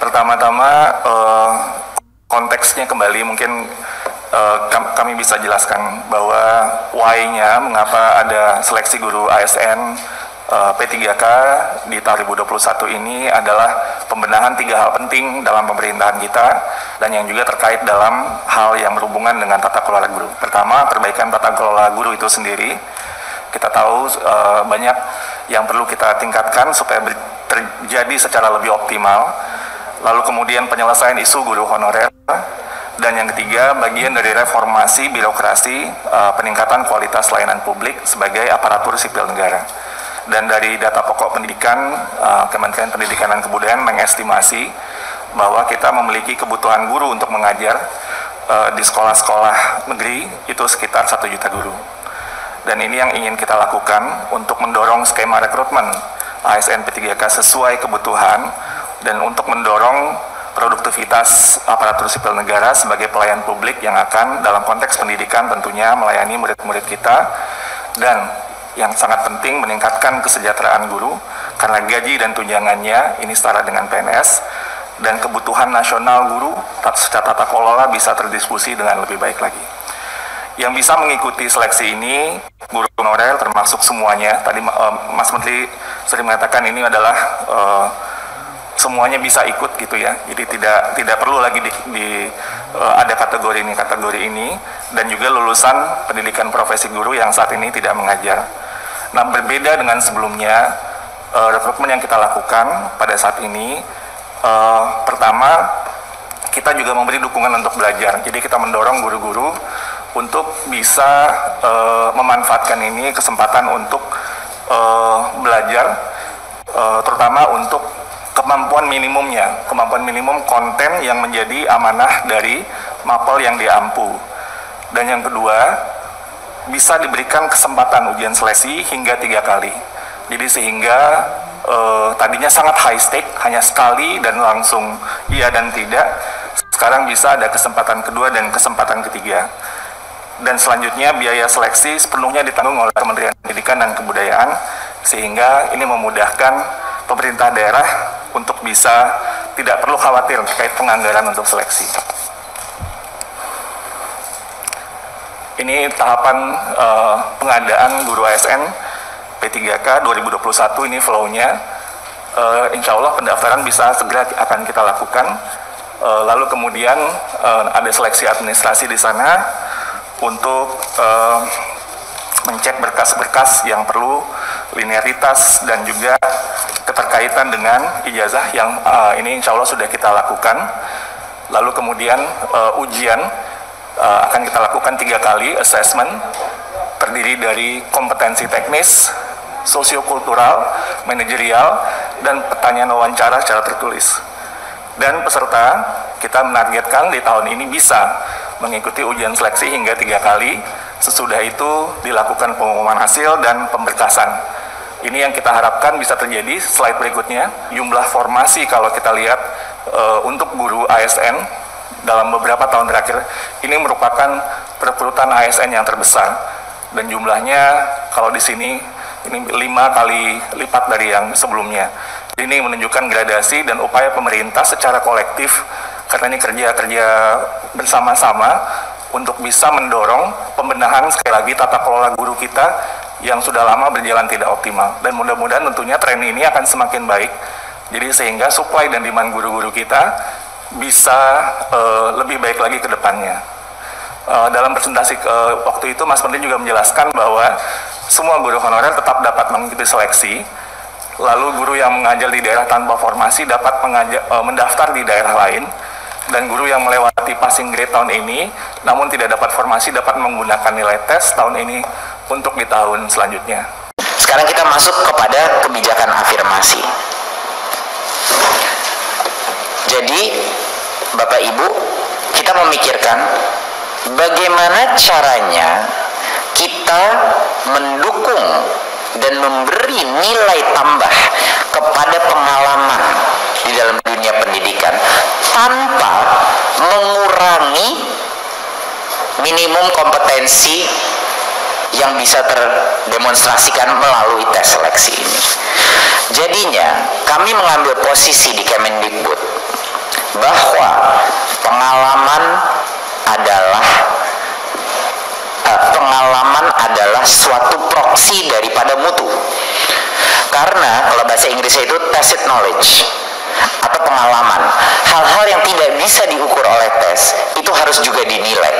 Pertama-tama konteksnya kembali mungkin kami bisa jelaskan bahwa why-nya mengapa ada seleksi guru ASN P3K di tahun 2021 ini adalah pembenahan 3 hal penting dalam pemerintahan kita dan yang juga terkait dalam hal yang berhubungan dengan tata kelola guru. Pertama, perbaikan tata kelola guru itu sendiri. Kita tahu banyak yang perlu kita tingkatkan supaya terjadi secara lebih optimal. Lalu kemudian penyelesaian isu guru honorer. Dan yang ketiga, bagian dari reformasi birokrasi, peningkatan kualitas layanan publik sebagai aparatur sipil negara. Dan dari data pokok pendidikan, Kementerian Pendidikan dan Kebudayaan mengestimasi bahwa kita memiliki kebutuhan guru untuk mengajar di sekolah-sekolah negeri itu sekitar 1 juta guru. Dan ini yang ingin kita lakukan untuk mendorong skema rekrutmen ASN P3K sesuai kebutuhan dan untuk mendorong produktivitas aparatur sipil negara sebagai pelayan publik yang akan dalam konteks pendidikan tentunya melayani murid-murid kita, dan yang sangat penting meningkatkan kesejahteraan guru karena gaji dan tunjangannya ini setara dengan PNS, dan kebutuhan nasional guru secara tata kelola bisa terdiskusi dengan lebih baik lagi. Yang bisa mengikuti seleksi ini guru honorer termasuk semuanya. Tadi Mas Menteri sering mengatakan ini adalah semuanya bisa ikut gitu ya. Jadi tidak perlu lagi ada kategori ini dan juga lulusan pendidikan profesi guru yang saat ini tidak mengajar. Nah, berbeda dengan sebelumnya, rekrutmen yang kita lakukan pada saat ini, pertama kita juga memberi dukungan untuk belajar. Jadi kita mendorong guru-guru untuk bisa memanfaatkan ini kesempatan untuk belajar, terutama untuk kemampuan minimum konten yang menjadi amanah dari mapel yang diampu. Dan yang kedua, bisa diberikan kesempatan ujian seleksi hingga 3 kali. Jadi sehingga tadinya sangat high stake, hanya sekali dan langsung iya dan tidak, sekarang bisa ada kesempatan kedua dan kesempatan ketiga. Dan selanjutnya biaya seleksi sepenuhnya ditanggung oleh Kementerian Pendidikan dan Kebudayaan, sehingga ini memudahkan pemerintah daerah untuk bisa tidak perlu khawatir terkait penganggaran untuk seleksi. Ini tahapan pengadaan guru ASN P3K 2021, ini flow-nya. Insya Allah pendaftaran bisa segera akan kita lakukan. Lalu kemudian ada seleksi administrasi di sana untuk mencek berkas-berkas yang perlu, linearitas dan juga keterkaitan dengan ijazah yang ini insya Allah sudah kita lakukan. Lalu kemudian ujian akan kita lakukan 3 kali assessment, terdiri dari kompetensi teknis, sosiokultural, manajerial, dan pertanyaan wawancara secara tertulis. Dan peserta kita menargetkan di tahun ini bisa mengikuti ujian seleksi hingga 3 kali. Sesudah itu dilakukan pengumuman hasil dan pemberkasan. Ini yang kita harapkan bisa terjadi. Slide berikutnya, jumlah formasi kalau kita lihat untuk guru ASN dalam beberapa tahun terakhir ini merupakan perekrutan ASN yang terbesar, dan jumlahnya kalau di sini ini 5 kali lipat dari yang sebelumnya. Ini menunjukkan gradasi dan upaya pemerintah secara kolektif, karena ini kerja bersama-sama untuk bisa mendorong pembenahan sekali lagi tata kelola guru kita yang sudah lama berjalan tidak optimal. Dan mudah-mudahan tentunya tren ini akan semakin baik, jadi sehingga supply dan demand guru-guru kita bisa lebih baik lagi ke depannya. Dalam presentasi waktu itu Mas Menteri juga menjelaskan bahwa semua guru honorer tetap dapat mengikuti seleksi. Lalu guru yang mengajar di daerah tanpa formasi dapat mendaftar di daerah lain, dan guru yang melewati passing grade tahun ini namun tidak dapat formasi dapat menggunakan nilai tes tahun ini untuk di tahun selanjutnya. Sekarang kita masuk kepada kebijakan afirmasi. Jadi Bapak Ibu, kita memikirkan bagaimana caranya kita mendukung dan memberi nilai tambah kepada pengalaman di dalam dunia pendidikan tanpa mengurangi minimum kompetensi yang bisa terdemonstrasikan melalui tes seleksi ini. Jadinya kami mengambil posisi di Kemendikbud bahwa pengalaman adalah suatu proksi daripada mutu. Karena kalau bahasa Inggrisnya itu tacit knowledge atau pengalaman. Hal-hal yang tidak bisa diukur oleh tes itu harus juga dinilai,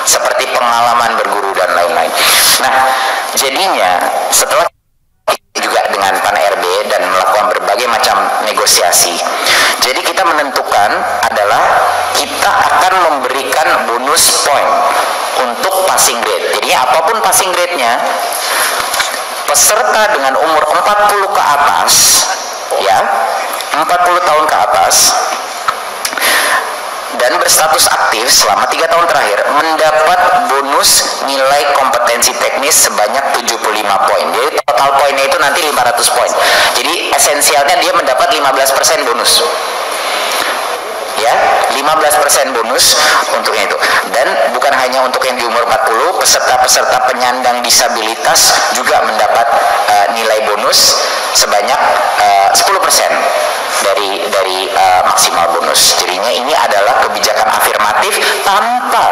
seperti pengalaman berguru dan lain-lain. Nah, jadinya setelah juga dengan Pan RB dan melakukan berbagai macam negosiasi, jadi kita menentukan adalah kita akan memberikan bonus point untuk passing grade. Jadi apapun passing grade-nya, peserta dengan umur 40 ke atas, ya, 40 tahun ke atas dan berstatus aktif selama 3 tahun terakhir mendapat bonus nilai kompetensi teknis sebanyak 75 poin. Jadi total poinnya itu nanti 500 poin. Jadi esensialnya dia mendapat 15% bonus. Ya, 15% bonus untuknya itu. Dan bukan hanya untuk yang di umur 40, peserta-peserta penyandang disabilitas juga mendapat nilai bonus sebanyak 10% dari maksimal bonus. Jadinya ini adalah kebijakan afirmatif tanpa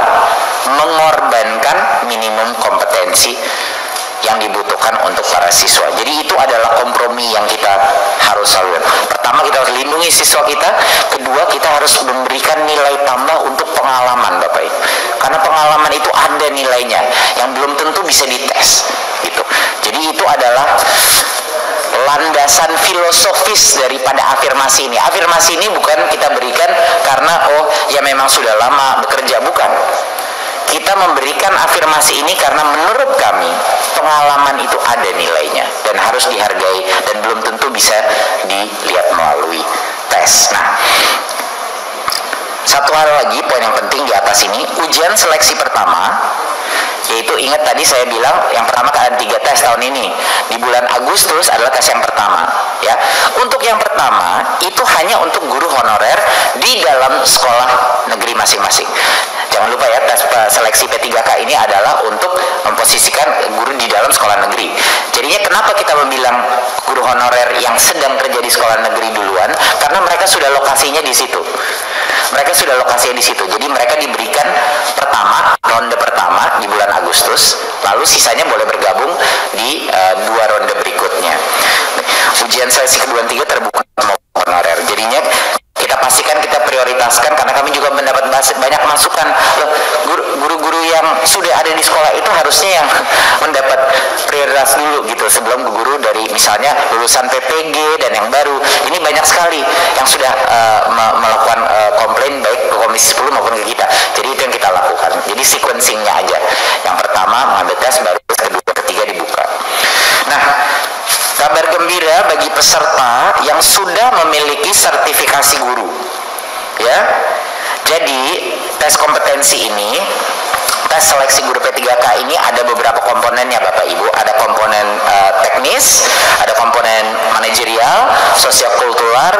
mengorbankan minimum kompetensi yang dibutuhkan untuk para siswa. Jadi itu adalah kompromi yang kita harus lakukan. Pertama, kita harus lindungi siswa kita. Kedua, kita harus memberikan nilai tambah untuk pengalaman, Bapak Ibu. Karena pengalaman itu ada nilainya yang belum tentu bisa dites. Gitu. Jadi itu adalah landasan filosofis daripada afirmasi ini. Afirmasi ini bukan kita berikan karena ya memang sudah lama bekerja, bukan. Kita memberikan afirmasi ini karena menurut kami pengalaman itu ada nilainya dan harus dihargai dan belum tentu bisa dilihat melalui tes. Nah, satu hal lagi, poin yang penting di atas ini, ujian seleksi pertama, yaitu ingat tadi saya bilang yang pertama ada 3 tes tahun ini. Di bulan Agustus adalah tes yang pertama, ya. Untuk yang pertama itu hanya untuk guru honorer di dalam sekolah negeri masing-masing. Jangan lupa ya, tes seleksi P3K ini adalah untuk memposisikan guru di dalam sekolah negeri. Jadinya kenapa kita membilang guru honorer yang sedang kerja di sekolah negeri duluan? Karena mereka sudah lokasinya di situ. Mereka sudah lokasinya di situ. Jadi mereka diberikan ronde pertama di bulan Agustus, lalu sisanya boleh bergabung di 2 ronde berikutnya. Ujian seleksi kedua dan 3 terbuka untuk honorer. Jadinya kita pastikan kita prioritaskan karena kami juga mendapat banyak masukan. Guru-guru yang sudah ada di sekolah itu harusnya yang mendapat prioritas dulu gitu sebelum guru dari misalnya lulusan PPG dan yang baru. Ini banyak sekali yang sudah melakukan komplain baik ke Komisi 10 maupun ke kita. Jadi itu yang kita lakukan. Jadi sequencingnya aja. Yang pertama mengambil tes, baru kedua, ketiga dibuka. Nah, kabar gembira bagi peserta yang sudah memiliki sertifikasi guru, ya. Jadi tes kompetensi ini, tes seleksi guru P3K ini ada beberapa komponennya, Bapak Ibu. Ada komponen teknis, ada komponen manajerial, sosiokultural,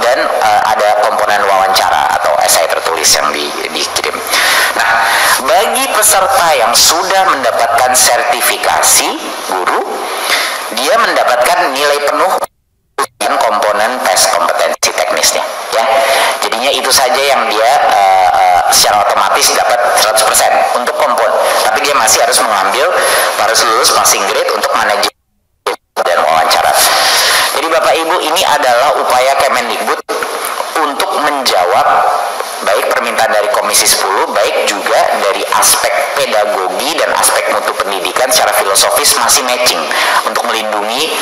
dan ada komponen wawancara atau esai tertulis yang dikirim. Nah, bagi peserta yang sudah mendapatkan sertifikasi guru, dia mendapatkan nilai penuh dan komponen tes kompetensi teknisnya, ya. Jadinya itu saja yang dia secara otomatis dapat 100% untuk kompon. Tapi dia masih harus harus lulus passing grade untuk manajemen dan wawancara. Jadi Bapak Ibu, ini adalah upaya Kemendikbud untuk menjawab baik permintaan dari Komisi 10, baik juga dari aspek pedagogi dan aspek mutu pendidikan secara filosofis masih matching untuk melindungi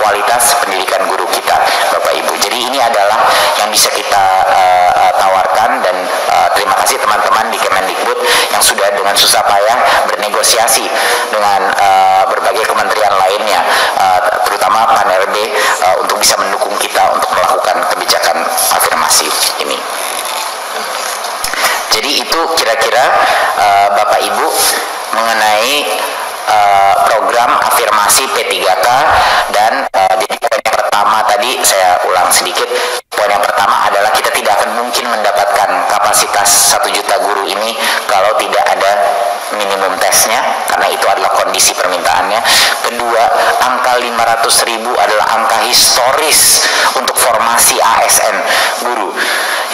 kualitas pendidikan guru kita, Bapak Ibu. Jadi ini adalah yang bisa kita tawarkan dan terima kasih teman-teman di Kemendikbud yang sudah dengan susah payah bernegosiasi dengan berbagai kementerian lainnya, terutama Pan RB untuk bisa mendukung kita untuk melakukan kebijakan afirmasi ini. Jadi itu kira-kira Bapak Ibu mengenai program afirmasi P3K dan jadi poin yang pertama tadi saya ulang sedikit. Poin yang pertama adalah kita tidak akan mungkin mendapatkan kapasitas 1 juta guru ini kalau tidak ada minimum tesnya karena itu adalah kondisi permintaannya. Kedua, angka 500.000 adalah angka historis untuk formasi ASN guru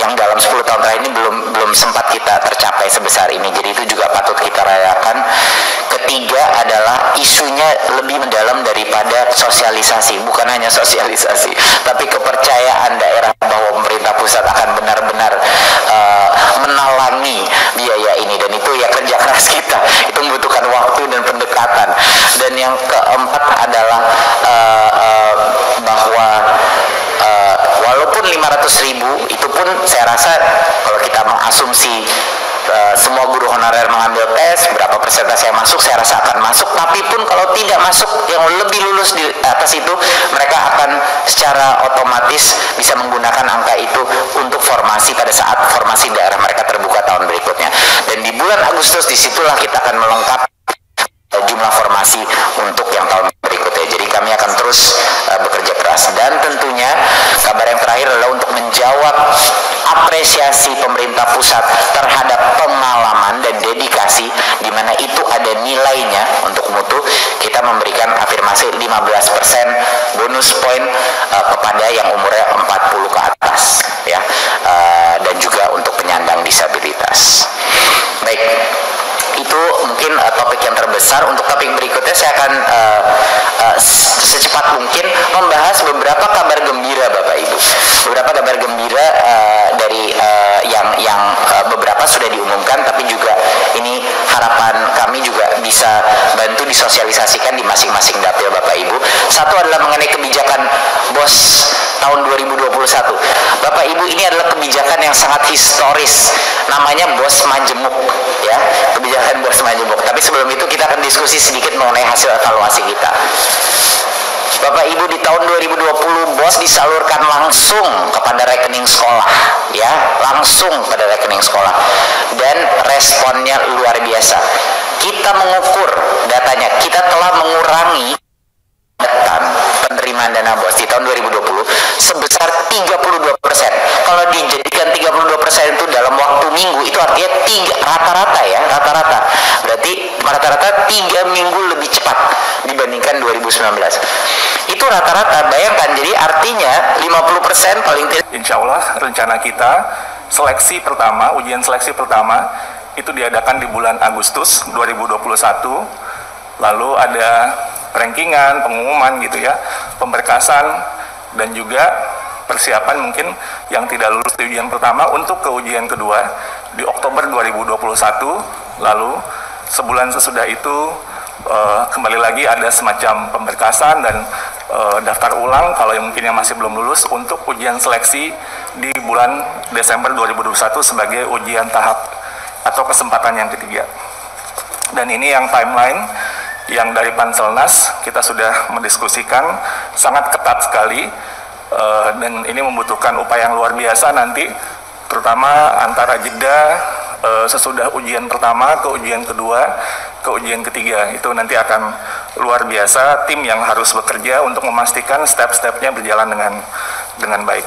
yang dalam 10 tahun terakhir ini belum sempat kita tercapai sebesar ini. Jadi itu juga patut kita rayakan. Ketiga adalah isunya lebih mendalam daripada sosialisasi, bukan hanya sosialisasi, tapi kepercayaan daerah bahwa pemerintah pusat akan benar-benar menalangi biaya ini, dan itu ya kerja keras kita. Itu membutuhkan waktu dan pendekatan. Dan yang keempat adalah bahwa walaupun 500.000 itu pun saya rasa kalau kita mengasumsi semua guru honorer mengambil tes, berapa persentase yang masuk, saya rasa akan masuk. Tapi pun kalau tidak masuk, yang lebih lulus di atas itu, mereka akan secara otomatis bisa menggunakan angka itu untuk formasi pada saat formasi daerah mereka terbuka tahun berikutnya. Dan di bulan Agustus disitulah kita akan melengkapi jumlah formasi untuk yang tahun berikutnya. Jadi kami akan terus bekerja keras. Dan tentunya kabar yang terakhir adalah untuk menjawab apresiasi pemerintah pusat terhadap pengalaman dan dedikasi, di mana itu ada nilainya untuk mutu. Kita memberikan afirmasi 15% bonus poin kepada yang umurnya 40 ke atas, ya, dan juga untuk penyandang disabilitas. Baik, itu mungkin topik yang terbesar. Untuk topik berikutnya saya akan secepat mungkin membahas beberapa kabar gembira Bapak Ibu. Beberapa kabar gembira dari yang beberapa sudah diumumkan, tapi juga ini harapan kami juga bisa bantu disosialisasikan di masing-masing dapil Bapak Ibu. Satu adalah mengenai kebijakan BOS tahun 2021. Bapak Ibu, ini adalah kebijakan yang sangat historis, namanya BOS Majemuk, ya, kebijakan BOS Majemuk. Tapi sebelum itu kita akan diskusi sedikit mengenai hasil evaluasi kita. Bapak Ibu, di tahun 2020 BOS disalurkan langsung kepada rekening sekolah, ya, langsung pada rekening sekolah, dan responnya luar biasa. Kita mengukur datanya, kita telah mengurangi penerimaan dana BOS di tahun 2020 sebesar 32%. Kalau dijadikan 32% itu dalam waktu minggu, itu artinya rata-rata, ya, rata-rata. Berarti rata-rata 3 minggu lebih cepat dibandingkan 2019. Itu rata-rata, bayangkan. Jadi artinya 50% paling tidak. Insya Allah rencana kita seleksi pertama, ujian seleksi pertama itu diadakan di bulan Agustus 2021. Lalu ada rankingan, pengumuman gitu ya, pemberkasan, dan juga persiapan mungkin yang tidak lulus di ujian pertama untuk ke ujian kedua di Oktober 2021. Lalu sebulan sesudah itu kembali lagi ada semacam pemberkasan dan daftar ulang kalau yang mungkin yang masih belum lulus untuk ujian seleksi di bulan Desember 2021 sebagai ujian tahap atau kesempatan yang ketiga. Dan ini yang timeline yang dari Panselnas kita sudah mendiskusikan sangat ketat sekali, dan ini membutuhkan upaya yang luar biasa nanti, terutama antara jeda sesudah ujian pertama ke ujian kedua ke ujian ketiga. Itu nanti akan luar biasa, tim yang harus bekerja untuk memastikan step-stepnya berjalan dengan baik.